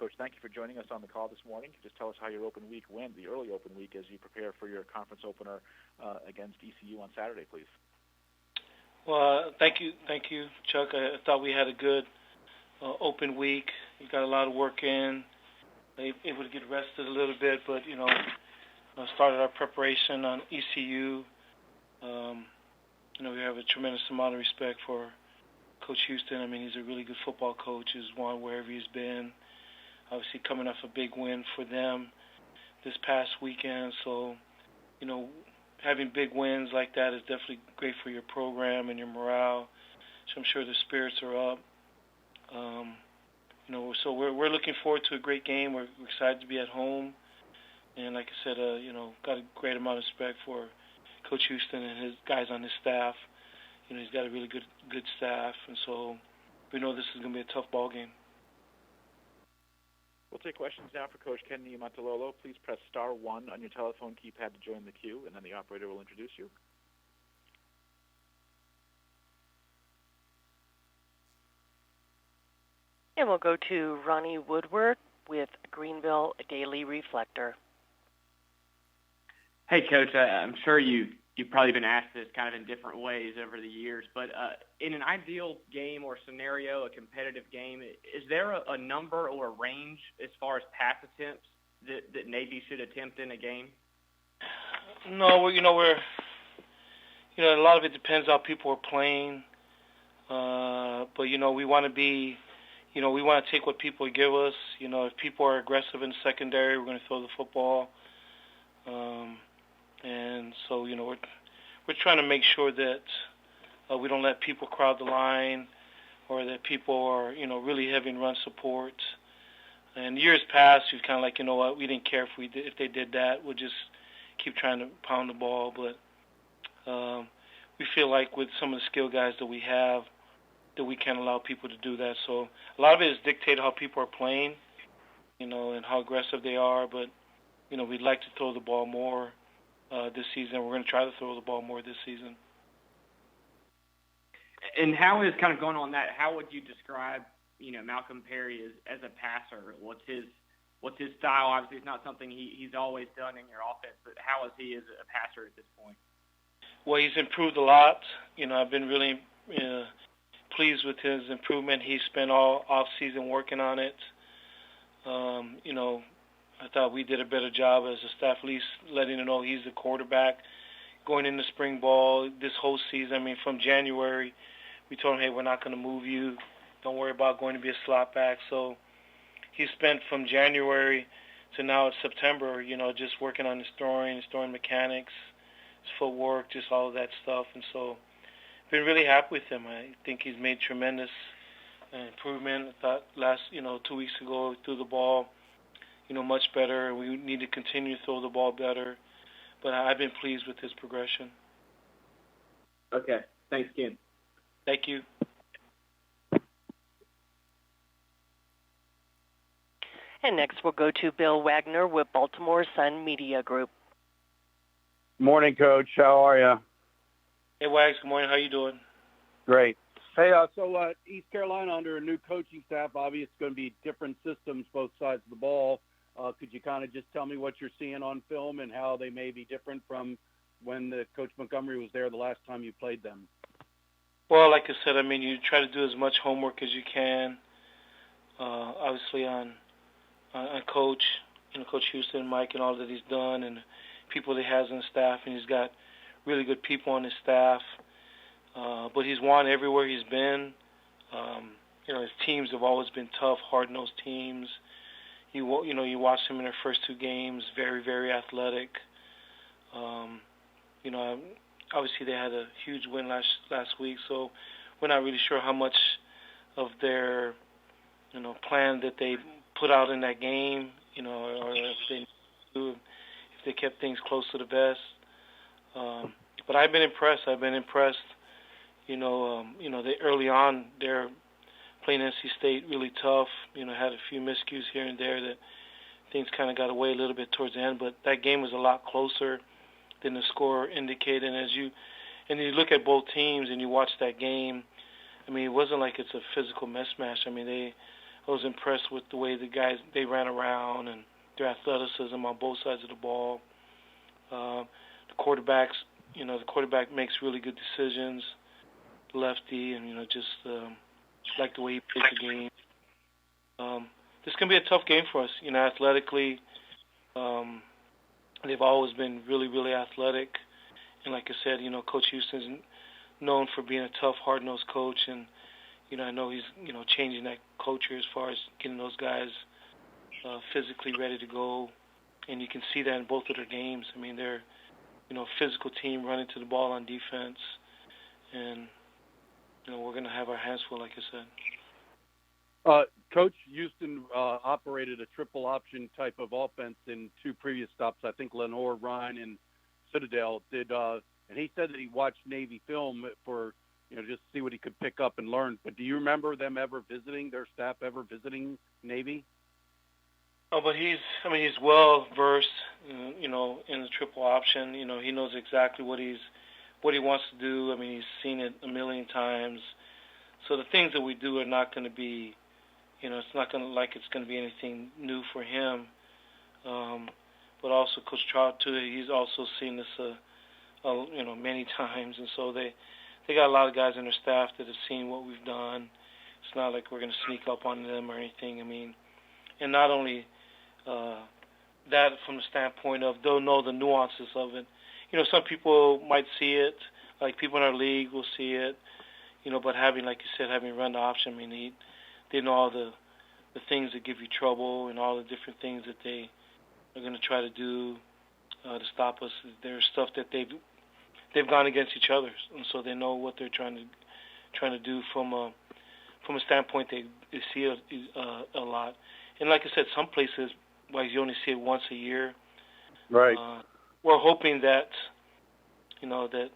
Coach, thank you for joining us on the call this morning. Just tell us how your open week went, the early open week, as you prepare for your conference opener against ECU on Saturday, please. Well, thank you, Chuck. I thought we had a good open week. We got a lot of work in, able to get rested a little bit, but, started our preparation on ECU. We have a tremendous amount of respect for Coach Houston. I mean, he's a really good football coach. He's won wherever he's been. Obviously coming off a big win for them this past weekend. So, having big wins like that is definitely great for your program and your morale. So I'm sure the spirits are up. So we're looking forward to a great game. We're excited to be at home. And like I said, got a great amount of respect for Coach Houston and his guys on his staff. He's got a really good staff, and so we know this is going to be a tough ball game. We'll take questions now for Coach Ken Niumatalolo. Please press star 1 on your telephone keypad to join the queue, and then the operator will introduce you. And we'll go to Ronnie Woodward with Greenville Daily Reflector. Hey, Coach, I'm sure you've probably been asked this kind of in different ways over the years, but in an ideal game or scenario, a competitive game, is there a number or a range as far as pass attempts that Navy should attempt in a game? No, we're a lot of it depends how people are playing, but we want to be, we want to take what people give us. If people are aggressive in the secondary, we're going to throw the football. And so, we're trying to make sure that we don't let people crowd the line or that people are, really having run support. And years past, we've kind of like, what, we didn't care if they did that. We'll just keep trying to pound the ball. But we feel like with some of the skill guys that we have, that we can't allow people to do that. So a lot of it is dictated how people are playing, and how aggressive they are. But, we'd like to throw the ball more. This season. We're going to try to throw the ball more this season. And how is kind of going on that? How would you describe, Malcolm Perry as a passer? What's his style? Obviously, it's not something he's always done in your offense, but how is he as a passer at this point? Well, he's improved a lot. I've been really pleased with his improvement. He spent all off season working on it. I thought we did a better job as a staff, at least letting him know he's the quarterback going into spring ball this whole season. I mean, from January, we told him, hey, we're not going to move you. Don't worry about going to be a slot back. So he spent from January to now it's September, just working on his throwing mechanics, his footwork, just all of that stuff. And so I've been really happy with him. I think he's made tremendous improvement. I thought last, 2 weeks ago, he threw the ball much better. We need to continue to throw the ball better. But I've been pleased with his progression. Okay. Thanks, Ken. Thank you. And next we'll go to Bill Wagner with Baltimore Sun Media Group. Morning, Coach. How are you? Hey, Wags. Good morning. How you doing? Great. Hey, so East Carolina under a new coaching staff, obviously it's going to be different systems both sides of the ball. Could you kind of just tell me what you're seeing on film and how they may be different from when the Coach Montgomery was there the last time you played them? Well, like I said, you try to do as much homework as you can, obviously on Coach, Coach Houston, Mike, and all that he's done, and people that he has on his staff, and he's got really good people on his staff. But he's won everywhere he's been. His teams have always been tough, hard-nosed teams. You watched him in their first 2 games, very, very athletic. Obviously they had a huge win last week, so we're not really sure how much of their, plan that they put out in that game, or if they kept things close to the vest. But I've been impressed. They early on they're playing NC State really tough. Had a few miscues here and there that things kind of got away a little bit towards the end. But that game was a lot closer than the score indicated. And you look at both teams and you watch that game, it wasn't like it's a physical mismatch. I was impressed with the way the guys, they ran around and their athleticism on both sides of the ball. The quarterbacks, the quarterback makes really good decisions, lefty, and, just like the way he plays the game. This can be a tough game for us. Athletically, they've always been really, really athletic. And like I said, Coach Houston's known for being a tough, hard-nosed coach. And, I know he's, changing that culture as far as getting those guys physically ready to go. And you can see that in both of their games. I mean, they're, a physical team running to the ball on defense. And, we're going to have our hands full, like I said. Coach Houston operated a triple option type of offense in 2 previous stops. I think Lenore, Ryan, and Citadel did. And he said that he watched Navy film for, just to see what he could pick up and learn. But do you remember them ever visiting, their staff ever visiting Navy? Oh, but he's well versed, in the triple option. He knows exactly what he wants to do. I mean, he's seen it a million times. So the things that we do are not going to be, it's not going to be anything new for him. But also Coach Trout too. He's also seen this, many times, and so they got a lot of guys on their staff that have seen what we've done. It's not like we're going to sneak up on them or anything. I mean, and not only that from the standpoint of they'll know the nuances of it. Some people might see it, like people in our league will see it, but having, like you said, having run the option, I mean, they know all the things that give you trouble and all the different things that they are going to try to do to stop us. There's stuff that they've gone against each other, and so they know what they're trying to do from a standpoint they see a lot. And like I said, some places, like you only see it once a year. Right. We're hoping that, that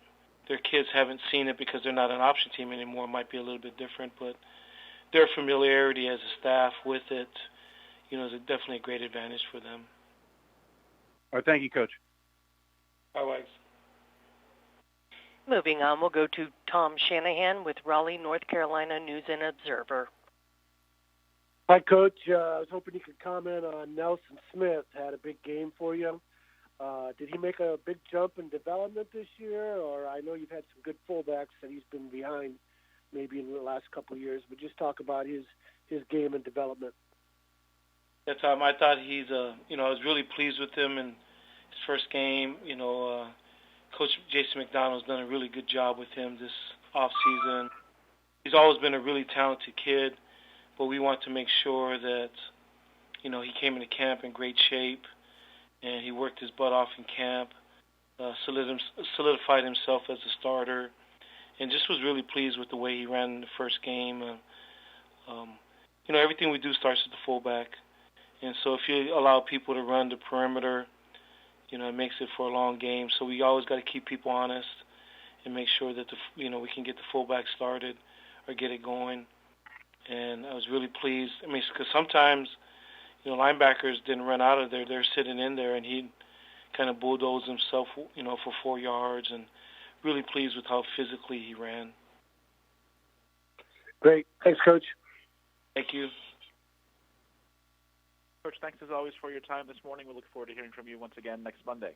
their kids haven't seen it because they're not an option team anymore. It might be a little bit different, but their familiarity as a staff with it, is definitely a great advantage for them. All right, thank you, Coach. All right. Moving on, we'll go to Tom Shanahan with Raleigh, North Carolina News and Observer. Hi, Coach. I was hoping you could comment on Nelson Smith. Had a big game for you. Did he make a big jump in development this year? Or I know you've had some good fullbacks that he's been behind maybe in the last couple of years, but just talk about his game and development. Yeah, Tom, I thought I was really pleased with him in his first game. Coach Jason McDonald's done a really good job with him this offseason. He's always been a really talented kid, but we want to make sure that, he came into camp in great shape, and he worked his butt off in camp, solidified himself as a starter, and just was really pleased with the way he ran in the first game. Everything we do starts at the fullback, and so if you allow people to run the perimeter, it makes it for a long game. So we always got to keep people honest and make sure that we can get the fullback started or get it going. And I was really pleased. I mean, because sometimes, linebackers didn't run out of there. They're sitting in there, and he kind of bulldozed himself, for 4 yards, and really pleased with how physically he ran. Great. Thanks, Coach. Thank you. Coach, thanks as always for your time this morning. We look forward to hearing from you once again next Monday.